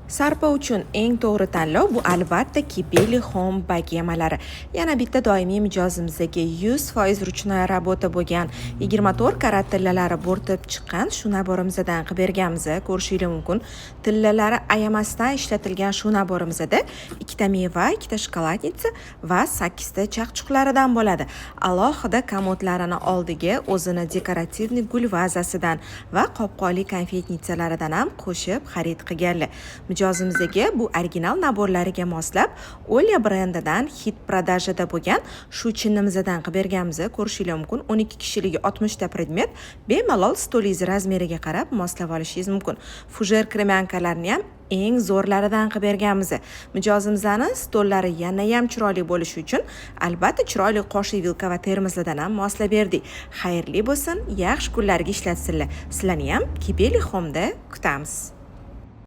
Sarpo uchun eng to'g'ri tanlov bu albatta Kipeli Home bagemalari. Yana bitta doimiy mijozimizdagi 100% ruchnoy rabota bo'lgan 24 karat tillalari bo'rtib chiqqan shu naborimizdan qilib berganmiz. Ko'rishingiz mumkin. Tillalari ayamasdan ishlatilgan shu naborimizda ikkita meva, ikkita shokoladnitsa va 8 ta chaqchuqlaridan bo'ladi. Alohida komodlarini oldiga o'zini dekorativni gul vazasidan va qopqonli konfetnitsalaridan ham qo'shib xarid qilganlar. Mijozimizga bu original naborlariga moslab Olya brendidan hit prodajada bo'lgan shu chinnimizdan qilib berganmiz. Ko'rishingiz mumkin. 12 kishiligi 60 ta predmet bemalol stolingiz razmeriga qarab moslab olishingiz mumkin. Fujer kremyankalarni ham eng zo'rlaridan qilib berganmiz. Mijozimizning stollari yana ham chiroyli bo'lishi uchun albatta chiroyli qoshiq, vilka va termoslardan ham moslab berdik. Xayrli bo'lsin, yaxshi kunlarga ishlatsinlar. Sizlarni ham Kipeli Home'da kutamiz.